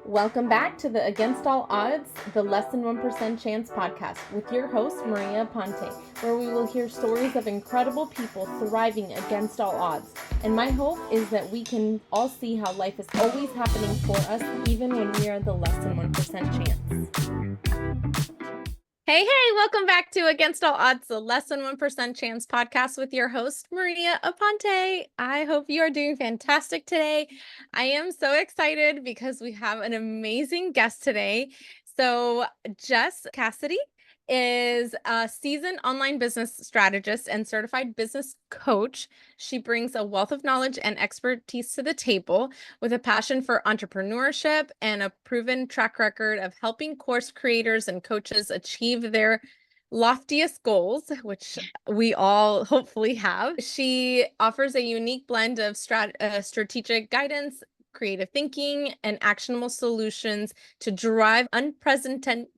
Welcome back to the Against All Odds, the Less Than 1% Chance podcast with your host, Maria Ponte, where we will hear stories of incredible people thriving against all odds. And my hope is that we can all see how life is always happening for us, even when we are the less than 1% chance. Hey, welcome back to Against All Odds, the Less Than 1% Chance podcast with your host, Maria Aponte. I hope you are doing fantastic today. I am so excited because we have an amazing guest today. So Jess Cassity is a seasoned online business strategist and certified business coach. She brings a wealth of knowledge and expertise to the table with a passion for entrepreneurship and a proven track record of helping course creators and coaches achieve their loftiest goals, which we all hopefully have. She offers a unique blend of strategic guidance, creative thinking, and actionable solutions to drive unprecedented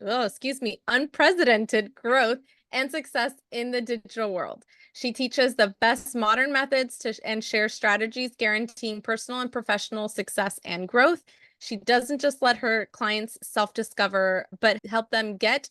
growth and success in the digital world. She teaches the best modern methods and shares strategies guaranteeing personal and professional success and growth. She doesn't just let her clients self-discover, but help them get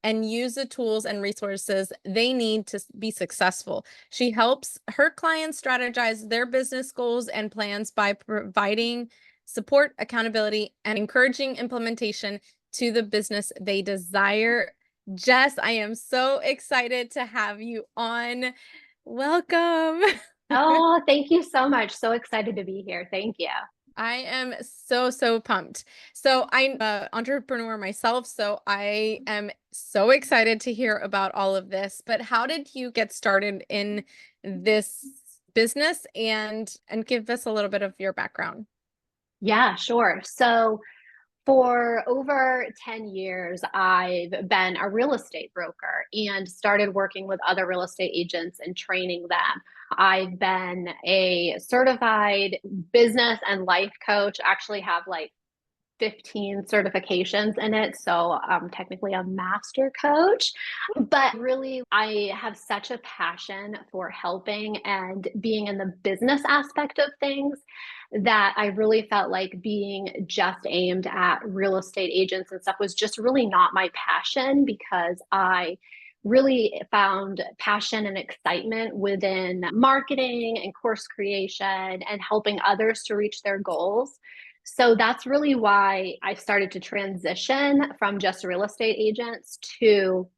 and use the tools and resources they need to be successful. She helps her clients strategize their business goals and plans by providing support, accountability, and encouraging implementation to the business they desire. Jess, I am so excited to have you on. Welcome. Oh, thank you so much. So excited to be here. Thank you. I am so pumped. So I'm an entrepreneur myself, so I am so excited to hear about all of this. But how did you get started in this business and give us a little bit of your background? Yeah, sure. So for over 10 years, I've been a real estate broker and started working with other real estate agents and training them. I've been a certified business and life coach, actually have like 15 certifications in it. So I'm technically a master coach. But really, I have such a passion for helping and being in the business aspect of things that I really felt like being just aimed at real estate agents and stuff was just really not my passion, because I really found passion and excitement within marketing and course creation and helping others to reach their goals. So that's really why I started to transition from just real estate agents to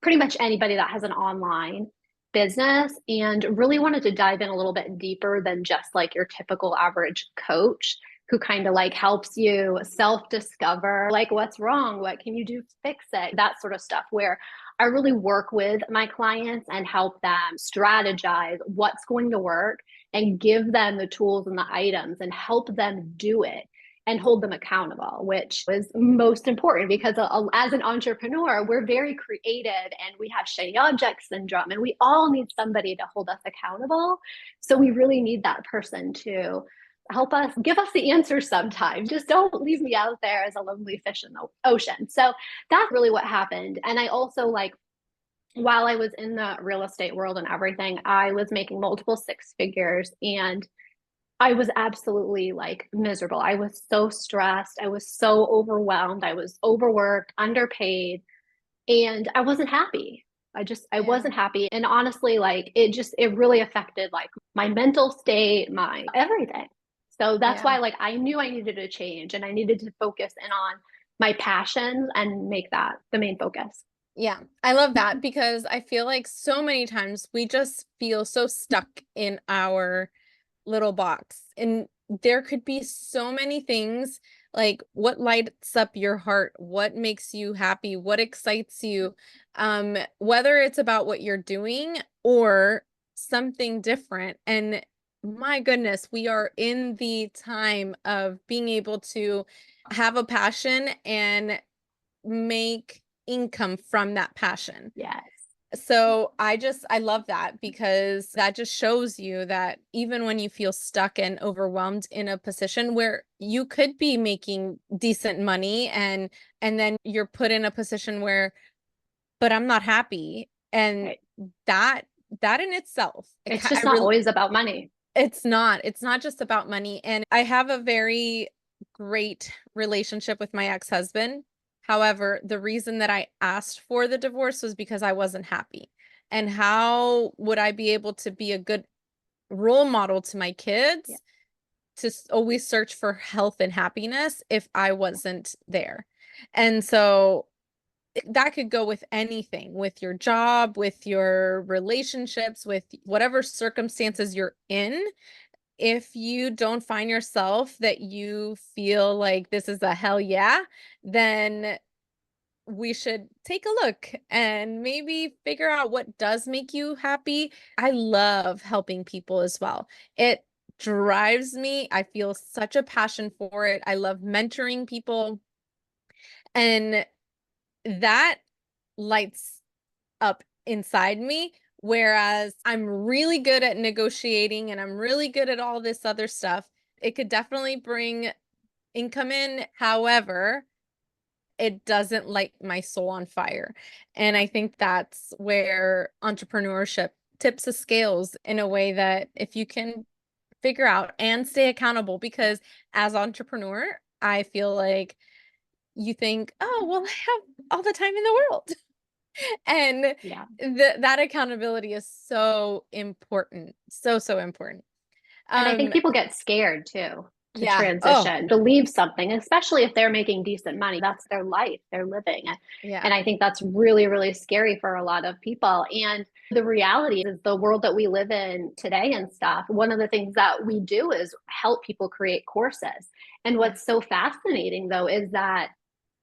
pretty much anybody that has an online business, and really wanted to dive in a little bit deeper than just like your typical average coach who kind of like helps you self-discover like what's wrong, what can you do to fix it, that sort of stuff, where I really work with my clients and help them strategize what's going to work and give them the tools and the items and help them do it and hold them accountable, which is most important because as an entrepreneur, we're very creative and we have shiny object syndrome, and we all need somebody to hold us accountable. So we really need that person to help us, give us the answers sometimes. Just don't leave me out there as a lonely fish in the ocean. So that's really what happened. And I also, like, while I was in the real estate world and everything, I was making multiple six figures, and I was absolutely like miserable. I was so stressed. I was so overwhelmed. I was overworked, underpaid, and I wasn't happy. I wasn't happy. And honestly, like it really affected like my mental state, my everything. So that's why like I knew I needed a change and I needed to focus in on my passions and make that the main focus. Yeah, I love that because I feel like so many times we just feel so stuck in our little box. And there could be so many things, like what lights up your heart, what makes you happy, what excites you, whether it's about what you're doing or something different. And my goodness, we are in the time of being able to have a passion and make income from that passion. Yes. So I love that because that just shows you that even when you feel stuck and overwhelmed in a position where you could be making decent money, and then you're put in a position where, but I'm not happy. And Right. that in itself, It's just not always about money. it's not just about money. And I have a very great relationship with my ex-husband. However, the reason that I asked for the divorce was because I wasn't happy. And how would I be able to be a good role model to my kids Yeah. to always search for health and happiness if I wasn't there? And so that could go with anything, with your job, with your relationships, with whatever circumstances you're in. If you don't find yourself that you feel like this is a hell yeah, then we should take a look and maybe figure out what does make you happy. I love helping people as well. It drives me. I feel such a passion for it. I love mentoring people, and that lights up inside me. Whereas I'm really good at negotiating and I'm really good at all this other stuff. It could definitely bring income in. However, it doesn't light my soul on fire. And I think that's where entrepreneurship tips the scales in a way that if you can figure out and stay accountable, because as entrepreneur, I feel like you think, oh, well, I have all the time in the world. And Yeah. that accountability is so important. So, so important. And I think Um, people get scared too to yeah. Oh, transition, to leave something, especially if they're making decent money. That's their life, they're living. yeah. And I think that's really, really scary for a lot of people. And the reality is the world that we live in today and stuff. One of the things that we do is help people create courses. And Yeah. what's so fascinating though is that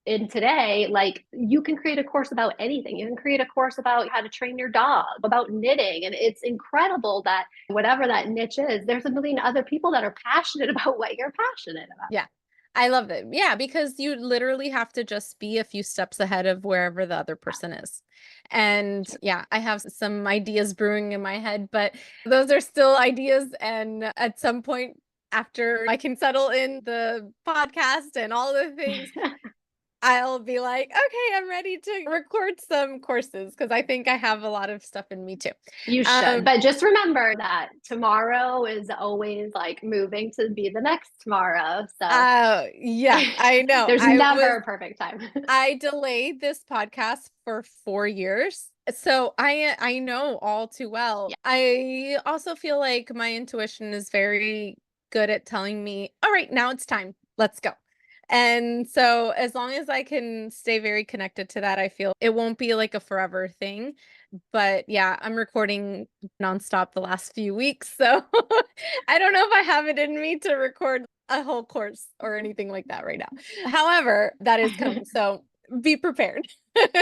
in today, like you can create a course about anything. You can create a course about how to train your dog, about knitting. And it's incredible that whatever that niche is, there's a million other people that are passionate about what you're passionate about. Yeah. I love it. Yeah, because you literally have to just be a few steps ahead of wherever the other person is. And yeah, I have some ideas brewing in my head, but those are still ideas. And at some point, after I can settle in the podcast and all the things, I'll be like, okay, I'm ready to record some courses because I think I have a lot of stuff in me too. You should. Um, But just remember that tomorrow is always like moving to be the next tomorrow. So yeah, I know. there's never a perfect time. I delayed this podcast for 4 years. So I know all too well. Yeah. I also feel like my intuition is very good at telling me, all right, now it's time. Let's go. And so as long as I can stay very connected to that, I feel it won't be like a forever thing. But yeah, I'm recording nonstop the last few weeks. So I don't know if I have it in me to record a whole course or anything like that right now. However, that is coming. So be prepared.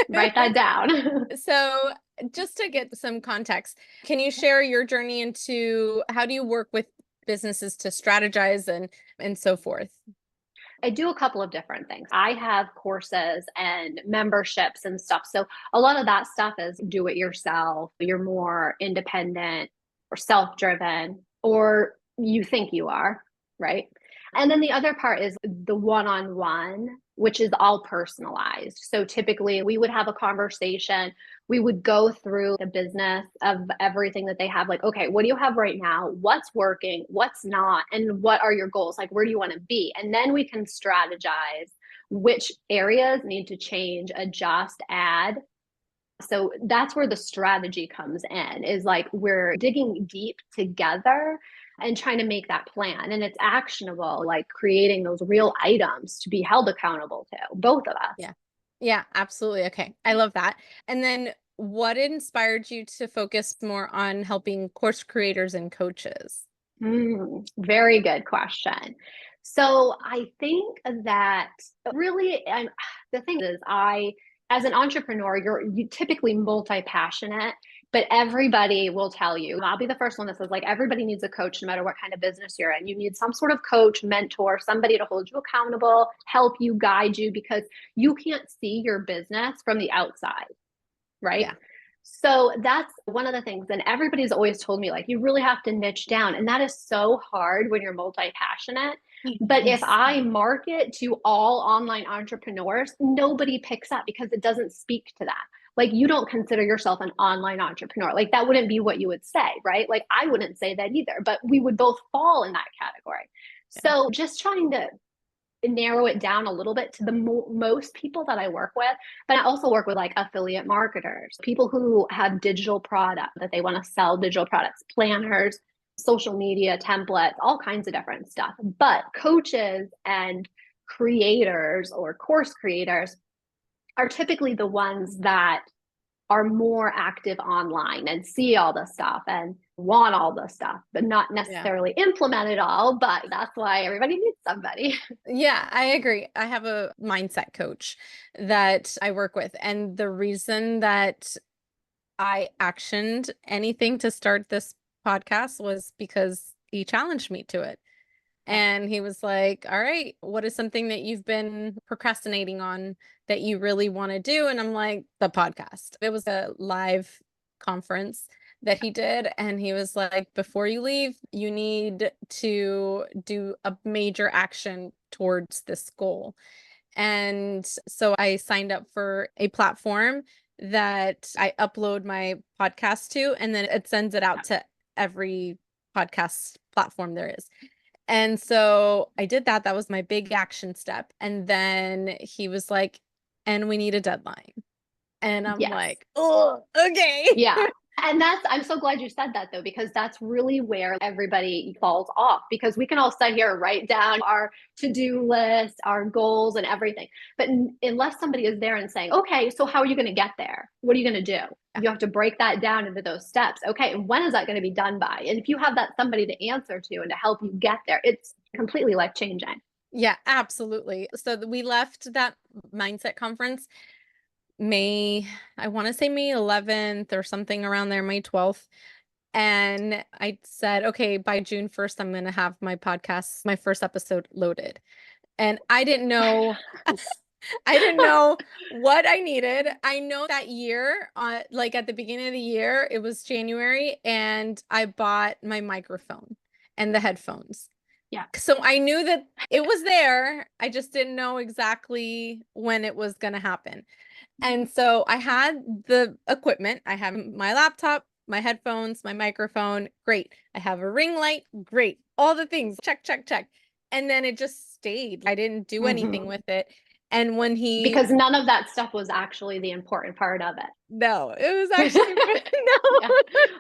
Write that down. So just to get some context, can you share your journey into how do you work with businesses to strategize and so forth? I do a couple of different things. I have courses and memberships and stuff. So a lot of that stuff is do it yourself. You're more independent or self driven, or you think you are, right? And then the other part is the one on one, which is all personalized. So typically we would have a conversation. We would go through the business of everything that they have. Like, okay, what do you have right now? What's working? What's not? And what are your goals? Like, where do you want to be? And then we can strategize which areas need to change, adjust, add. So that's where the strategy comes in, is like we're digging deep together and trying to make that plan. And it's actionable, like creating those real items to be held accountable to, both of us. Yeah. Yeah, absolutely. Okay. I love that. And then what inspired you to focus more on helping course creators and coaches? Very good question. So I think that really, the thing is, as an entrepreneur, you typically multi-passionate, but everybody will tell you, I'll be the first one that says like, everybody needs a coach no matter what kind of business you're in. You need some sort of coach, mentor, somebody to hold you accountable, help you, guide you, because you can't see your business from the outside, right? Yeah. So that's one of the things. And everybody's always told me, like, you really have to niche down. And that is so hard when you're multi passionate. But if Yes. I market to all online entrepreneurs, nobody picks up because it doesn't speak to that. Like, you don't consider yourself an online entrepreneur. Like, that wouldn't be what you would say, right? Like, I wouldn't say that either, but we would both fall in that category. Yeah. So just trying to narrow it down a little bit to the most people that I work with. But I also work with like affiliate marketers, people who have digital product that they want to sell digital products, planners, social media templates, all kinds of different stuff. But coaches and creators or course creators are typically the ones that are more active online and see all the stuff and want all the stuff, but not necessarily implement it all. But that's why everybody needs somebody. Yeah, I agree. I have a mindset coach that I work with. And the reason that I actioned anything to start this podcast was because he challenged me to it. And he was like, all right, what is something that you've been procrastinating on that you really want to do? And I'm like, the podcast. It was a live conference that he did. And he was like, before you leave, you need to do a major action towards this goal. And so I signed up for a platform that I upload my podcast to, and then it sends it out to every podcast platform there is. And so I did that. That was my big action step. And then he was like, and we need a deadline. And I'm like, oh, okay. Yeah. And I'm so glad you said that though, because that's really where everybody falls off, because we can all sit here and write down our to-do list, our goals and everything. But unless somebody is there and saying, okay, so how are you going to get there? What are you going to do? You have to break that down into those steps. Okay. And when is that going to be done by? And if you have that somebody to answer to and to help you get there, it's completely life changing. Yeah, absolutely. So we left that mindset conference I want to say May 11th or something around there, May 12th. And I said, okay, by June 1st, I'm going to have my podcast, my first episode loaded. And I didn't know, I didn't know what I needed. I know that year, like at the beginning of the year, it was January, and I bought my microphone and the headphones. Yeah. So I knew that it was there. I just didn't know exactly when it was going to happen. And so I had the equipment. I have my laptop, my headphones, my microphone. Great. I have a ring light. Great. All the things. Check, check, check. And then it just stayed. I didn't do anything with it. And when because none of that stuff was actually the important part of it. No, it was actually no. Yeah.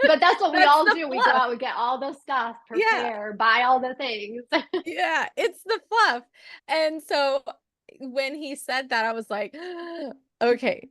But that's what we all do. Fluff. We go out, we get all the stuff, prepare, buy all the things. Yeah, it's the fluff. And so when he said that, I was like, okay,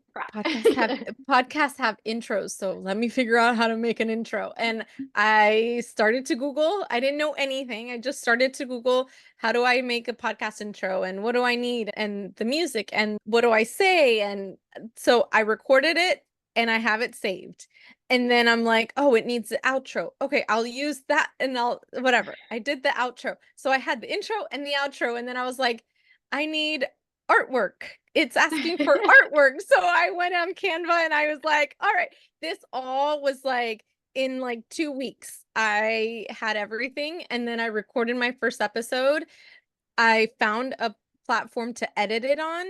podcasts have intros, so let me figure out how to make an intro. And I started to Google. I didn't know anything. I just started to Google, how do I make a podcast intro, and what do I need, and the music, and what do I say? And so I recorded it and I have it saved. And then I'm like, oh, it needs the outro. Okay, I'll use that, and whatever. I did the outro. So I had the intro and the outro, and then I was like, I need artwork. It's asking for artwork. So I went on Canva and I was like, all right, this all was like in like 2 weeks. I had everything, and then I recorded my first episode. I found a platform to edit it on,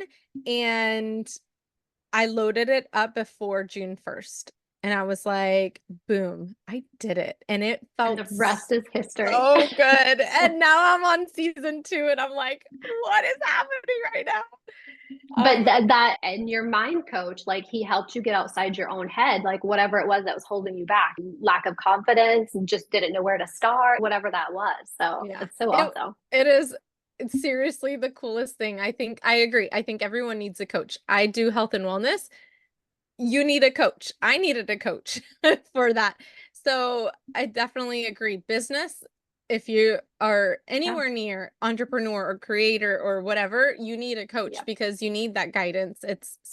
and I loaded it up before June 1st. And I was like, boom, I did it. And it felt and the rest is history. Oh, good. And now I'm on season 2, and I'm like, what is happening right now? But that and your mind coach, like, he helped you get outside your own head, like whatever it was that was holding you back, lack of confidence, just didn't know where to start, whatever that was. So it's so awesome. It's seriously the coolest thing. I agree. I think everyone needs a coach. I do health and wellness. You need a coach. I needed a coach for that. So I definitely agree. Business, if you are anywhere near entrepreneur or creator or whatever, you need a coach because you need that guidance.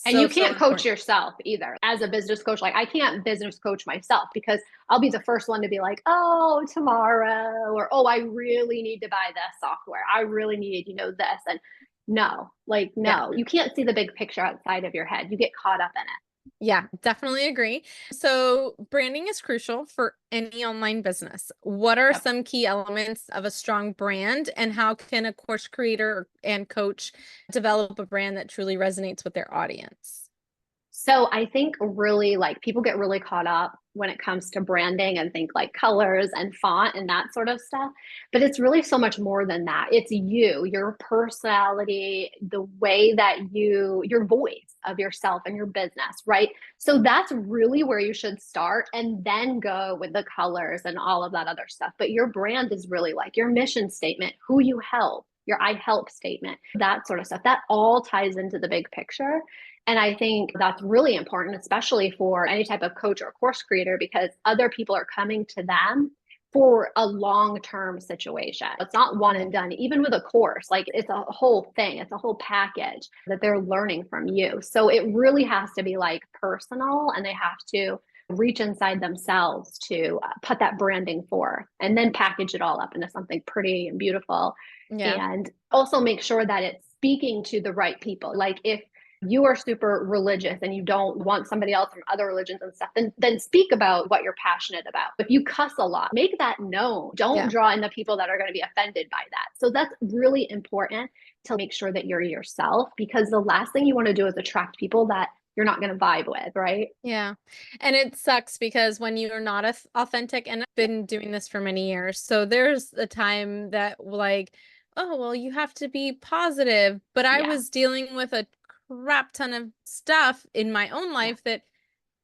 And you can't coach yourself either. As a business coach, like, I can't business coach myself, because I'll be the first one to be like, oh, tomorrow, or, oh, I really need to buy this software. I really need, this. And no, you can't see the big picture outside of your head. You get caught up in it. Yeah, definitely agree. So branding is crucial for any online business. What are some key elements of a strong brand, and how can a course creator and coach develop a brand that truly resonates with their audience? So I think really, like, people get really caught up when it comes to branding and think like colors and font and that sort of stuff. But it's really so much more than that. It's you, your personality, the way that your voice of yourself and your business, right? So that's really where you should start and then go with the colors and all of that other stuff. But your brand is really like your mission statement, who you help, your I help statement, that sort of stuff. That all ties into the big picture. And I think that's really important, especially for any type of coach or course creator, because other people are coming to them for a long-term situation. It's not one and done. Even with a course, like it's a whole thing, it's a whole package that they're learning from you. So it really has to be like personal, and they have to reach inside themselves to put that branding forth and then package it all up into something pretty and beautiful. And also make sure that it's speaking to the right people. Like if you are super religious and you don't want somebody else from other religions and stuff, then speak about what you're passionate about. If you cuss a lot, make that known. Don't draw in the people that are going to be offended by that. So that's really important to make sure that you're yourself, because the last thing you want to do is attract people that you're not going to vibe with, right? Yeah. And it sucks because when you're not authentic, and I've been doing this for many years, so there's a time that like, oh, well, you have to be positive. But I was dealing with a crap ton of stuff in my own life that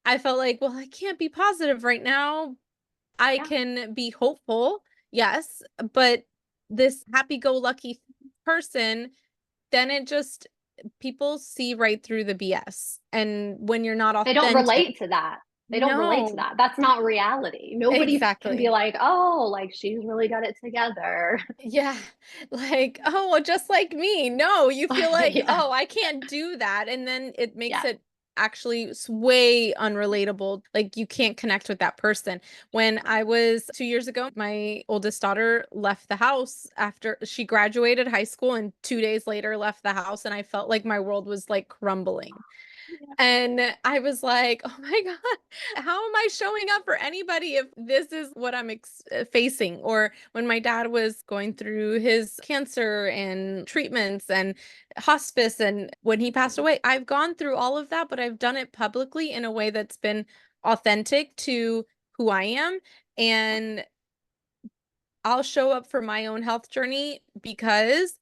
I felt like, well, I can't be positive right now. I can be hopeful, yes, but this happy-go-lucky person, then it just people see right through the BS. And when you're not They don't authentic, relate to that. They don't relate to that. That's not reality. Nobody can be exactly. like, oh, like she's really got it together. Yeah. Like, oh, well, just like me. No, you feel like, Yeah. oh, I can't do that. And then it makes Yeah. it actually way unrelatable. Like you can't connect with that person. When I was 2 years ago, my oldest daughter left the house after she graduated high school and 2 days later left the house. And I felt like my world was like crumbling. And I was like, oh my God, how am I showing up for anybody if this is what I'm facing? Or when my dad was going through his cancer and treatments and hospice, and when he passed away, I've gone through all of that, but I've done it publicly in a way that's been authentic to who I am. And I'll show up for my own health journey because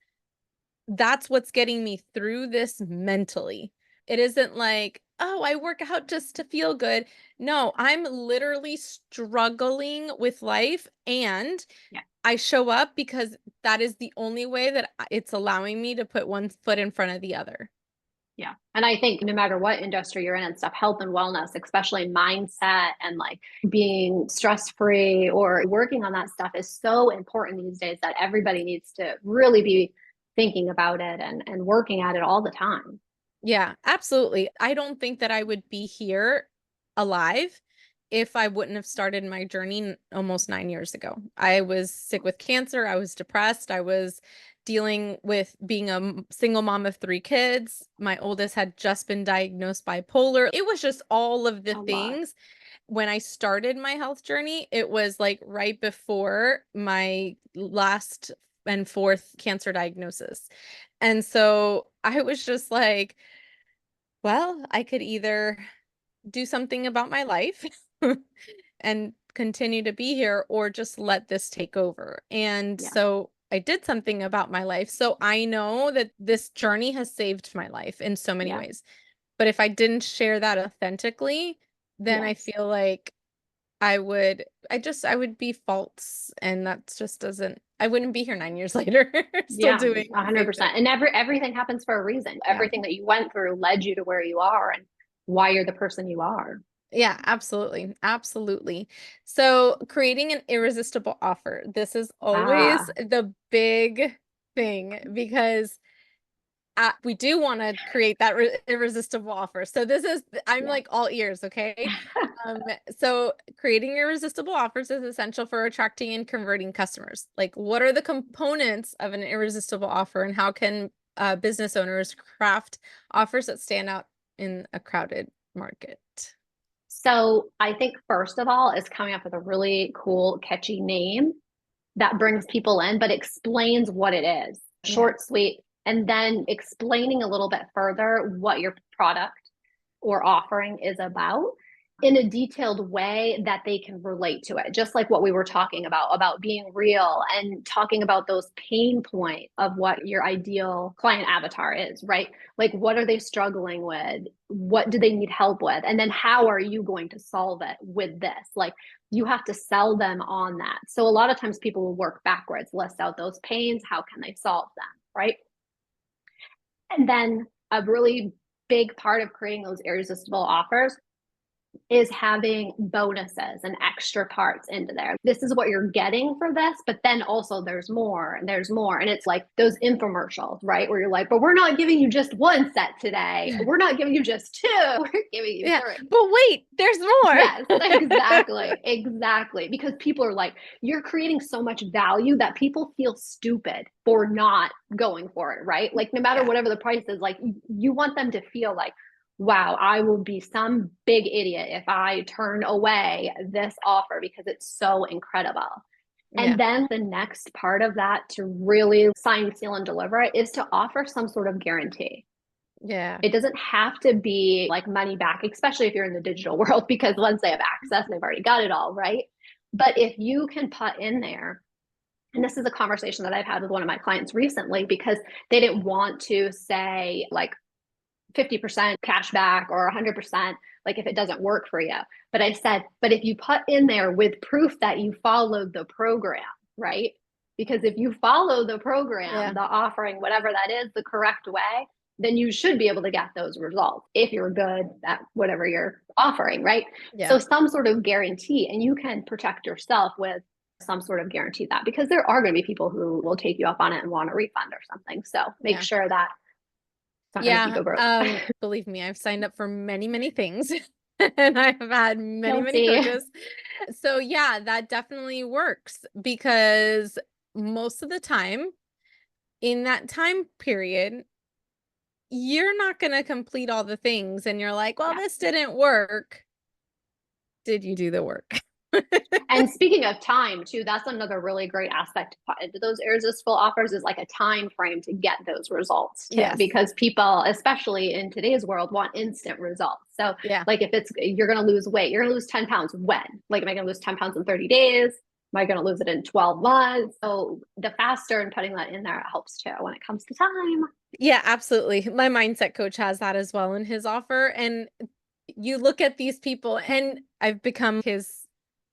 that's what's getting me through this mentally. It isn't like, oh, I work out just to feel good. No, I'm literally struggling with life, and Yeah. I show up because that is the only way that it's allowing me to put one foot in front of the other. Yeah. And I think no matter what industry you're in and stuff, health and wellness, especially mindset and like being stress free or working on that stuff is so important these days that everybody needs to really be thinking about it and working at it all the time. Yeah, absolutely. I don't think that I would be here alive if I wouldn't have started my journey almost 9 years ago. I was sick with cancer. I was depressed. I was dealing with being a single mom of 3 kids. My oldest had just been diagnosed bipolar. It was just all of the A lot. things. When I started my health journey, it was like right before my last and fourth cancer diagnosis. And so I was just like, well, I could either do something about my life and continue to be here or just let this take over. And Yeah. so I did something about my life. So I know that this journey has saved my life in so many Yeah. ways. But if I didn't share that authentically, then I Yes. feel like I would be false, and that just doesn't, I wouldn't be here 9 years later, still Yeah, doing the same thing. 100%. And everything happens for a reason. Yeah. Everything that you went through led you to where you are and why you're the person you are. Yeah, absolutely. Absolutely. So creating an irresistible offer. This is always Ah, the big thing because we do want to create that irresistible offer. So I'm yeah. like all ears, okay? So creating irresistible offers is essential for attracting and converting customers. Like, what are the components of an irresistible offer, and how can business owners craft offers that stand out in a crowded market? So I think first of all is coming up with a really cool, catchy name that brings people in, but explains what it is. Yeah. Short, sweet, and then explaining a little bit further what your product or offering is about. in a detailed way that they can relate to it. Just like what we were talking about being real and talking about those pain points of what your ideal client avatar is, right? Like, what are they struggling with? What do they need help with? And then how are you going to solve it with this? Like, you have to sell them on that. So a lot of times people will work backwards, list out those pains. How can they solve them? Right. And then a really big part of creating those irresistible offers is having bonuses and extra parts into there. This is what you're getting for this, but then also there's more and there's more. And it's like those infomercials, right? Where you're like, but we're not giving you just one set today. We're not giving you just two. We're giving you three. But wait, there's more. Yes, exactly. Exactly. Because people are like, you're creating so much value that people feel stupid for not going for it, right? Like no matter whatever the price is, like you want them to feel like, wow, I will be some big idiot if I turn away this offer because it's so incredible. And then the next part of that to really sign, seal, and deliver it is to offer some sort of guarantee. Yeah. It doesn't have to be like money back, especially if you're in the digital world, because once they have access, they've already got it all, right? But if you can put in there, and this is a conversation that I've had with one of my clients recently, because they didn't want to say like 50% cash back or 100%, like if it doesn't work for you. But I said, but if you put in there with proof that you followed the program, right? Because if you follow the program, the offering, whatever that is, the correct way, then you should be able to get those results if you're good at whatever you're offering, right? So some sort of guarantee, and you can protect yourself with some sort of guarantee that, because there are going to be people who will take you up on it and want a refund or something. So make sure that believe me, I've signed up for many, many things and I've had many coaches. So yeah, that definitely works because most of the time in that time period, you're not going to complete all the things and you're like, well, this didn't work. Did you do the work? And speaking of time too, that's another really great aspect to put into those irresistible offers, is like a time frame to get those results too. Because people, especially in today's world, want instant results. So like if it's, you're going to lose weight, you're going to lose 10 pounds. When? Like, am I going to lose 10 pounds in 30 days? Am I going to lose it in 12 months? So the faster and putting that in there, it helps too when it comes to time. Yeah, absolutely. My mindset coach has that as well in his offer. And you look at these people, and I've become his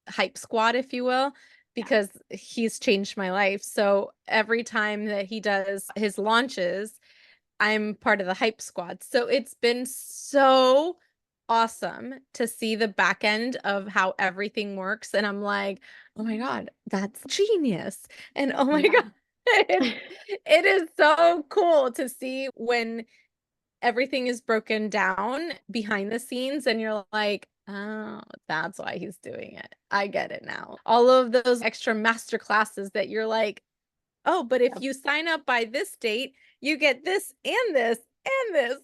hype squad, if you will, because he's changed my life. So every time that he does his launches, I'm part of the hype squad. So it's been so awesome to see the back end of how everything works. And I'm like, oh my God, that's genius. And oh my God, it is so cool to see when everything is broken down behind the scenes and you're like, oh, that's why he's doing it. I get it now. All of those extra master classes that you're like, oh, but if you sign up by this date, you get this and this and this.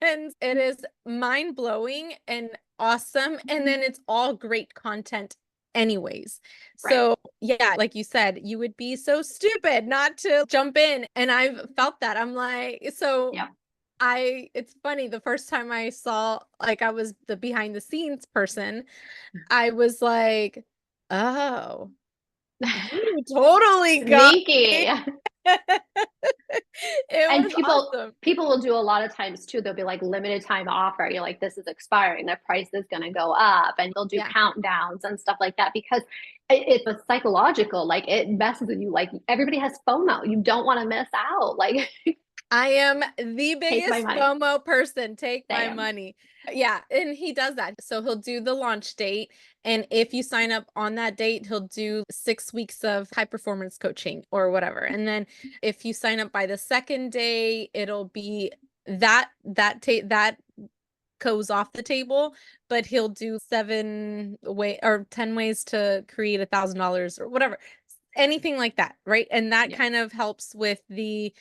And it is mind blowing and awesome. And then it's all great content anyways. So yeah, like you said, you would be so stupid not to jump in. And I've felt that. I'm like, so it's funny. The first time I saw, like, I was the behind the scenes person, I was like, oh, you totally got Sneaky. And people will do a lot of times too. They'll be like limited time offer. You're like, this is expiring. The price is going to go up, and they'll do countdowns and stuff like that because it's a psychological. Like it messes with you. Like everybody has FOMO. You don't want to miss out. Like I am the biggest FOMO person. Take my money. Yeah. And he does that. So he'll do the launch date. And if you sign up on that date, he'll do 6 weeks of high performance coaching or whatever. And then if you sign up by the second day, it'll be that goes off the table, but he'll do 10 ways to create $1,000 or whatever, anything like that. Right. And that kind of helps with the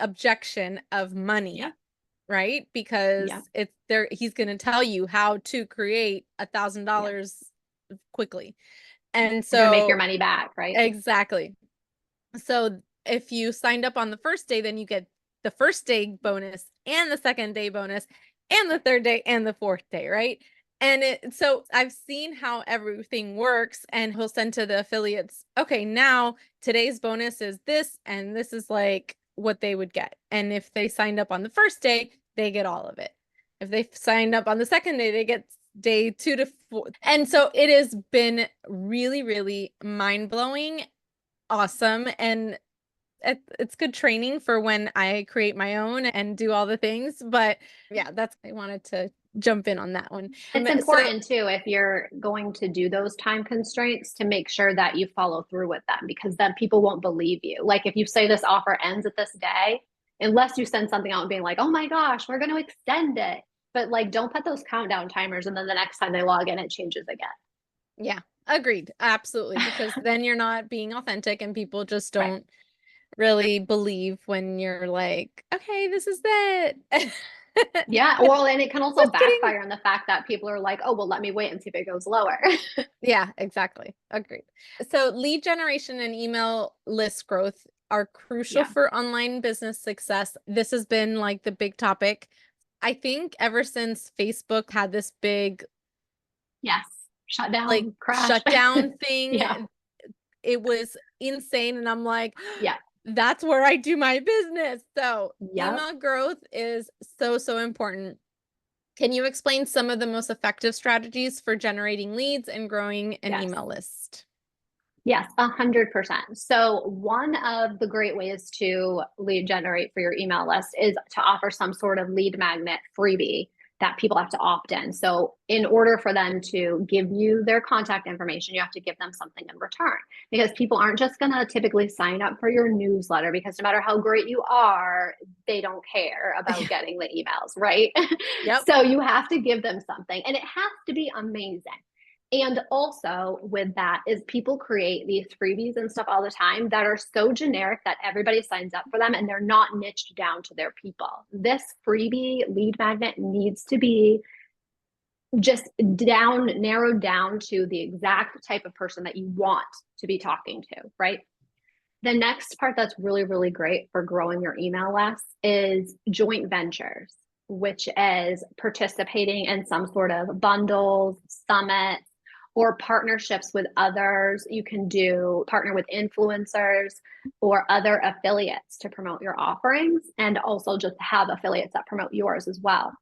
objection of money, right? Because it's there, he's going to tell you how to create $1,000 quickly. And so make your money back, right? Exactly. So if you signed up on the first day, then you get the first day bonus and the second day bonus and the third day and the fourth day, right? So I've seen how everything works, and he'll send to the affiliates, okay, now today's bonus is this, and this is like what they would get. And if they signed up on the first day, they get all of it. If they signed up on the second day, they get day 2 to 4. And so it has been really, really mind-blowing, awesome, and it's good training for when I create my own and do all the things. But yeah, I wanted to jump in on that one. It's important too, if you're going to do those time constraints, to make sure that you follow through with them, because then people won't believe you. Like if you say this offer ends at this day, unless you send something out and being like, oh my gosh, we're going to extend it. But like, don't put those countdown timers and then the next time they log in, it changes again. Yeah, agreed. Absolutely. Because then you're not being authentic, and people just don't really believe when you're like, okay, this is it. Yeah. Well, and it can also backfire on the fact that people are like, oh, well, let me wait and see if it goes lower. Yeah, exactly. Agreed. So lead generation and email list growth are crucial for online business success. This has been like the big topic. I think ever since Facebook had this big shutdown, crash. shutdown thing, it was insane. And I'm like, that's where I do my business. So email growth is so, so important. Can you explain some of the most effective strategies for generating leads and growing an email list? Yes, 100%. So one of the great ways to lead generate for your email list is to offer some sort of lead magnet freebie that people have to opt in. So in order for them to give you their contact information, you have to give them something in return, because people aren't just going to typically sign up for your newsletter, because no matter how great you are, they don't care about getting the emails, right? So you have to give them something, and it has to be amazing. And also with that is people create these freebies and stuff all the time that are so generic that everybody signs up for them, and they're not niched down to their people. This freebie lead magnet needs to be just narrowed down to the exact type of person that you want to be talking to, right? The next part that's really, really great for growing your email list is joint ventures, which is participating in some sort of bundles, summits, or partnerships with others. You can partner with influencers or other affiliates to promote your offerings, and also just have affiliates that promote yours as well.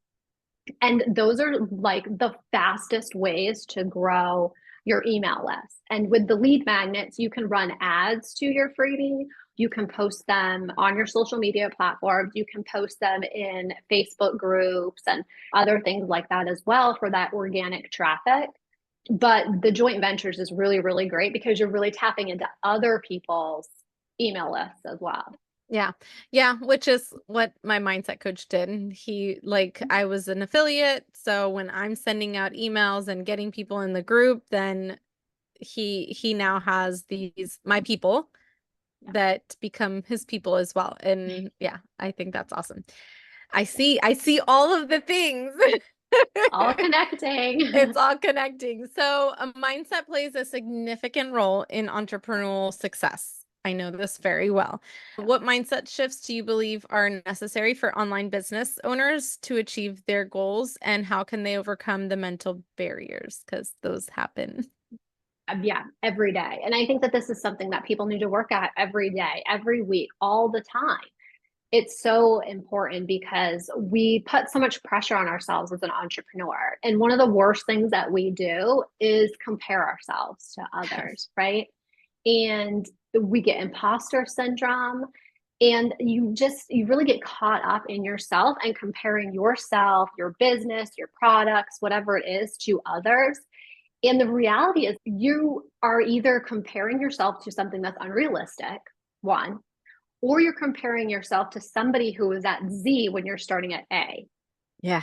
And those are like the fastest ways to grow your email list. And with the lead magnets, you can run ads to your freebie. You can post them on your social media platforms. You can post them in Facebook groups and other things like that as well for that organic traffic. But the joint ventures is really, really great, because you're really tapping into other people's email lists as well. Yeah. Yeah. Which is what my mindset coach did. I was an affiliate. So when I'm sending out emails and getting people in the group, then he now has my people that become his people as well. And yeah, I think that's awesome. I see all of the things. All connecting. It's all connecting. So a mindset plays a significant role in entrepreneurial success. I know this very well. What mindset shifts do you believe are necessary for online business owners to achieve their goals, and how can they overcome the mental barriers? Because those happen. Yeah, every day. And I think that this is something that people need to work at every day, every week, all the time. It's so important because we put so much pressure on ourselves as an entrepreneur. And one of the worst things that we do is compare ourselves to others, right? And we get imposter syndrome, and you really get caught up in yourself and comparing yourself, your business, your products, whatever it is, to others. And the reality is you are either comparing yourself to something that's unrealistic, one, or you're comparing yourself to somebody who is at Z when you're starting at A. Yeah.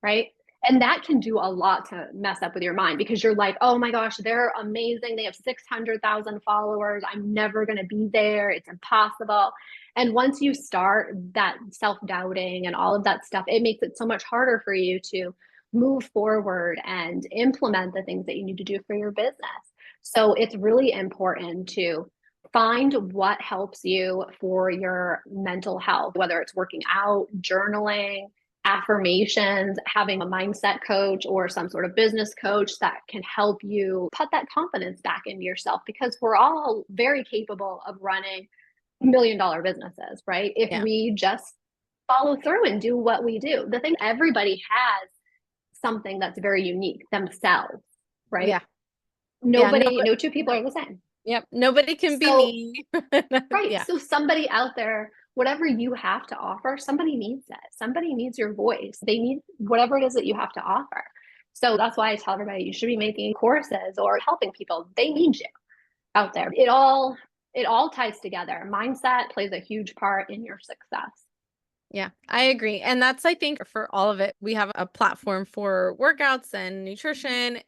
Right. And that can do a lot to mess up with your mind, because you're like, oh my gosh, they're amazing. They have 600,000 followers. I'm never going to be there. It's impossible. And once you start that self-doubting and all of that stuff, it makes it so much harder for you to move forward and implement the things that you need to do for your business. So it's really important to find what helps you for your mental health, whether it's working out, journaling, affirmations, having a mindset coach or some sort of business coach that can help you put that confidence back into yourself, because we're all very capable of running $1 million businesses, right? If Yeah. we just follow through and do what we do. The thing, everybody has something that's very unique themselves, right? Yeah. Yeah. Nobody, no two people are the same. Yep. Nobody can be So, me. right. Yeah. So somebody out there, whatever you have to offer, somebody needs it. Somebody needs your voice. They need whatever it is that you have to offer. So that's why I tell everybody you should be making courses or helping people. They need you out there. It all ties together. Mindset plays a huge part in your success. Yeah, I agree. And that's, I think, for all of it, we have a platform for workouts and nutrition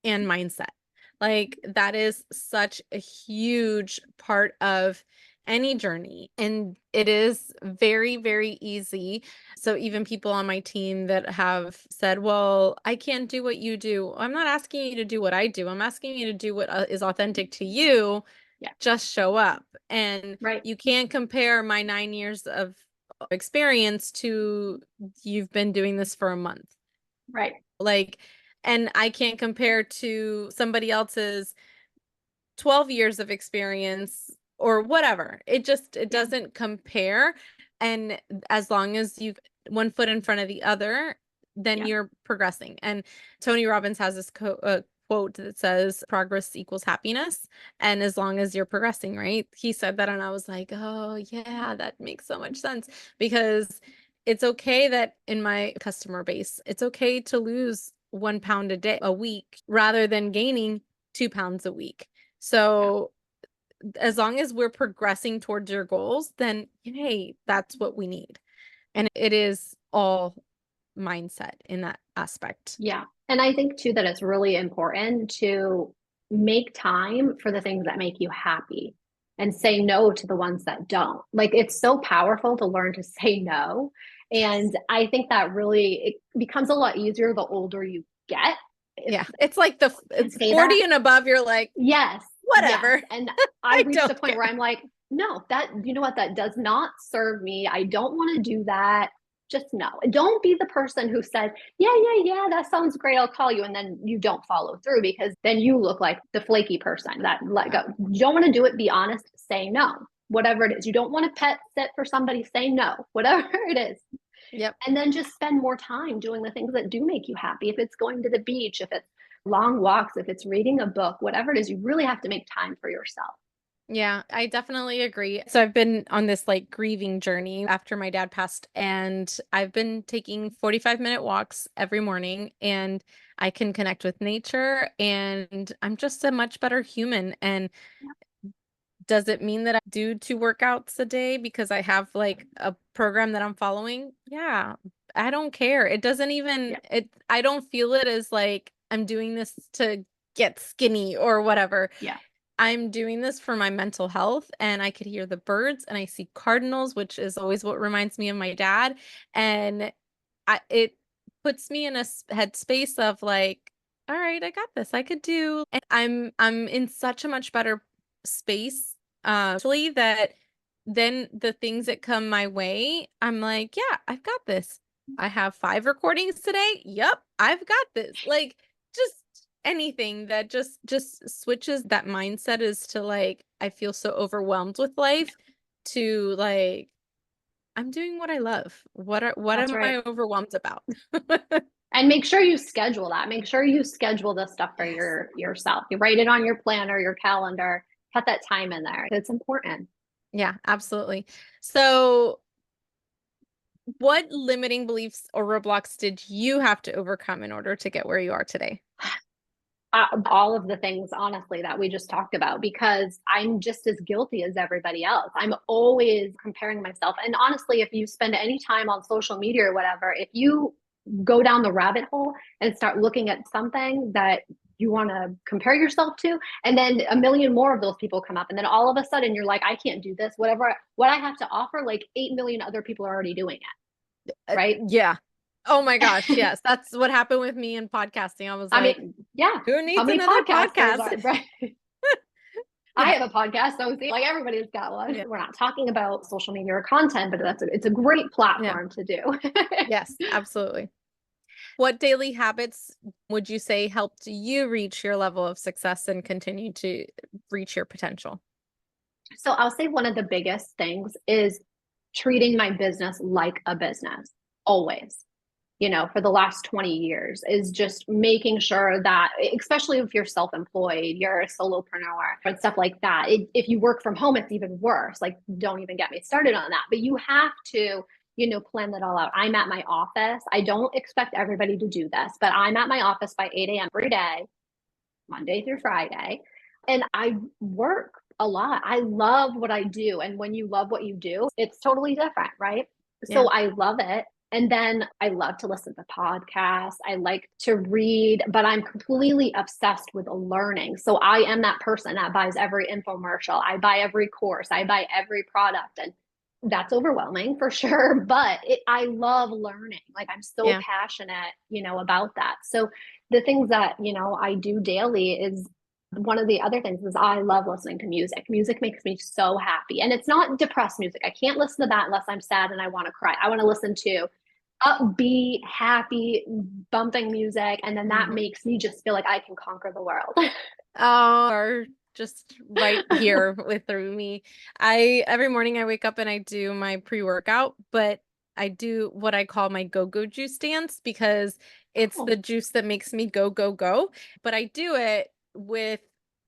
and mindset. Like, that is such a huge part of any journey. And it is very, very easy. So even people on my team that have said, well, I can't do what you do. I'm not asking you to do what I do. I'm asking you to do what is authentic to you. Yeah. Just show up. And right. You can't compare my 9 years of experience to you've been doing this for a month. Right. Like, and I can't compare to somebody else's 12 years of experience or whatever. It doesn't compare. And as long as you've one foot in front of the other, then you're progressing. And Tony Robbins has this quote that says progress equals happiness. And as long as you're progressing, right? He said that, and I was like, oh yeah, that makes so much sense, because it's okay that in my customer base, it's okay to lose 1 pound a week rather than gaining 2 pounds a week. So as long as we're progressing towards your goals, then hey, that's what we need. And it is all mindset in that aspect. Yeah. And I think too that it's really important to make time for the things that make you happy and say no to the ones that don't. Like, it's so powerful to learn to say no. And I think that really it becomes a lot easier the older you get. Yeah. It's like it's 40 that. and above, you're like, yes, whatever. Yes. And I reached a point care. where I'm like, no, that, you know what, that does not serve me. I don't want to do that. Just no. Don't be the person who says, yeah, that sounds great, I'll call you. And then you don't follow through, because then you look like the flaky person that let go. You don't want to do it. Be honest, say no, whatever it is. You don't want to pet sit for somebody, say no, whatever it is. Yep. And then just spend more time doing the things that do make you happy. If it's going to the beach, if it's long walks, if it's reading a book, whatever it is, you really have to make time for yourself. Yeah, I definitely agree. So I've been on this like grieving journey after my dad passed, and I've been taking 45-minute walks every morning, and I can connect with nature, and I'm just a much better human. And does it mean that I do 2 workouts a day because I have like a program that I'm following? Yeah, I don't care. It doesn't even I don't feel it as like I'm doing this to get skinny or whatever. Yeah. I'm doing this for my mental health, and I could hear the birds and I see cardinals, which is always what reminds me of my dad. And it puts me in a headspace of like, all right, I got this. I could do, and I'm in such a much better space, actually, that then the things that come my way, I'm like, yeah, I've got this. I have 5 recordings today. Yep, I've got this. Like, just anything that just switches that mindset is to like, I feel so overwhelmed with life to like, I'm doing what I love. What That's am right. I overwhelmed about? And make sure you schedule that. Make sure you schedule this stuff for yourself. You write it on your planner, your calendar, put that time in there. It's important. Yeah, absolutely. So what limiting beliefs or roadblocks did you have to overcome in order to get where you are today? All of the things, honestly, that we just talked about, because I'm just as guilty as everybody else. I'm always comparing myself. And honestly, if you spend any time on social media or whatever, if you go down the rabbit hole and start looking at something that you want to compare yourself to, and then a million more of those people come up, and then all of a sudden you're like, I can't do this. Whatever, what I have to offer, like 8 million other people are already doing it. Right? Yeah. Oh my gosh, yes. That's what happened with me in podcasting. I was like, I mean, yeah. who needs How many another podcasters podcast? are, right? I Yeah. have a podcast, so see, like everybody's got one. Yeah. We're not talking about social media or content, but it's a great Yeah. platform to do. Yes, absolutely. What daily habits would you say helped you reach your level of success and continue to reach your potential? So I'll say one of the biggest things is treating my business like a business, always. For the last 20 years is just making sure that, especially if you're self-employed, you're a solopreneur and stuff like that. If you work from home, it's even worse. Like, don't even get me started on that. But you have to, plan that all out. I'm at my office. I don't expect everybody to do this, but I'm at my office by 8 a.m. every day, Monday through Friday. And I work a lot. I love what I do. And when you love what you do, it's totally different, right? Yeah. So I love it. And then I love to listen to podcasts. I like to read, but I'm completely obsessed with learning. So I am that person that buys every infomercial. I buy every course. I buy every product. And that's overwhelming for sure. But I love learning. Like, I'm so Yeah. passionate, about that. So the things that, I do daily is one of the other things is I love listening to music. Music makes me so happy. And it's not depressed music. I can't listen to that unless I'm sad and I want to cry. I want to listen to upbeat, happy, bumping music. And then that makes me just feel like I can conquer the world. Oh, are just right here with me. Every morning I wake up and I do my pre-workout, but I do what I call my go-go juice dance because it's Oh, the juice that makes me go, go, go. But I do it with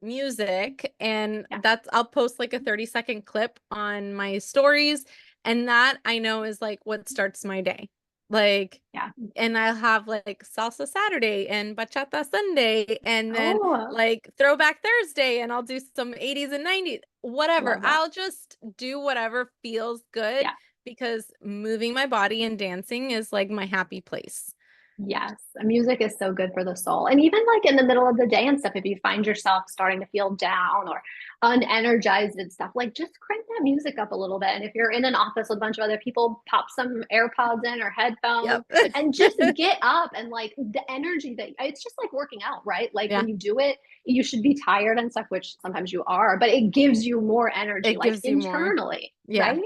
music, and yeah. I'll post like a 30-second clip on my stories, and that I know is like what starts my day. Like, Yeah. and I'll have like salsa Saturday and bachata Sunday, and then Oh, like throwback Thursday, and I'll do some 80s and 90s, whatever. love that. I'll just do whatever feels good Yeah. because moving my body and dancing is like my happy place. Yes, music is so good for the soul. And even like in the middle of the day and stuff, if you find yourself starting to feel down or unenergized and stuff, like just crank that music up a little bit. And if you're in an office with a bunch of other people, pop some AirPods in or headphones Yep. and just get up and like the energy that it's just like working out, right? Like Yeah. when you do it, you should be tired and stuff, which sometimes you are, but it gives you more energy, It like gives you more. internally, Yeah. right?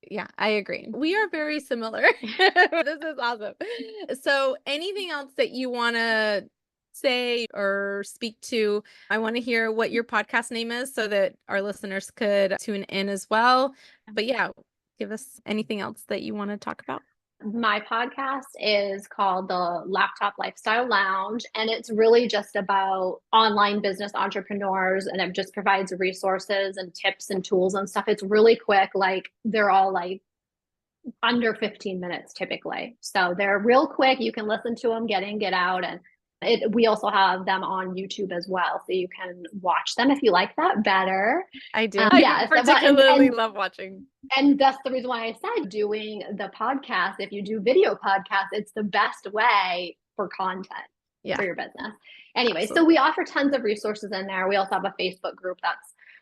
Yeah, I agree. We are very similar. This is awesome. So, anything else that you want to say or speak to? I want to hear what your podcast name is so that our listeners could tune in as well. But yeah, give us anything else that you want to talk about. My podcast is called the Laptop Lifestyle Lounge, and it's really just about online business entrepreneurs, and it just provides resources and tips and tools and stuff. It's really quick. Like, they're all like under 15 minutes typically. So they're real quick. You can listen to them, get in, get out. And we also have them on YouTube as well. So you can watch them if you like that better. I do. I Yes. particularly love watching. And that's the reason why I said doing the podcast, if you do video podcasts, it's the best way for content Yeah, for your business. Anyway, so absolutely. we offer tons of resources in there. We also have a Facebook group that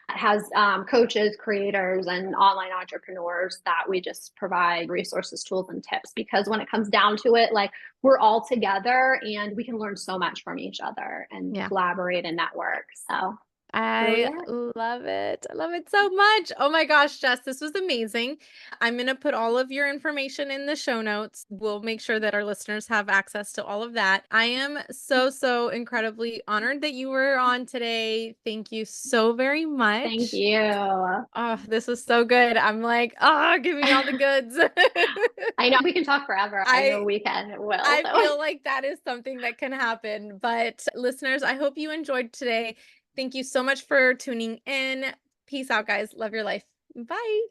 has coaches, creators, and online entrepreneurs that we just provide resources, tools, and tips. Because when it comes down to it, like, we're all together and we can learn so much from each other and Yeah. collaborate and network. So really I it. love it. I love it so much. Oh my gosh, Jess, this was amazing. I'm going to put all of your information in the show notes. We'll make sure that our listeners have access to all of that. I am so, so incredibly honored that you were on today. Thank you so very Thank much. you. Oh, this was so good. I'm like, give me all the goods. I know we can talk forever. I know I we can. Will. I So feel like that is something that can happen. But listeners, I hope you enjoyed today. Thank you so much for tuning in. Peace out, guys. Love your life. Bye.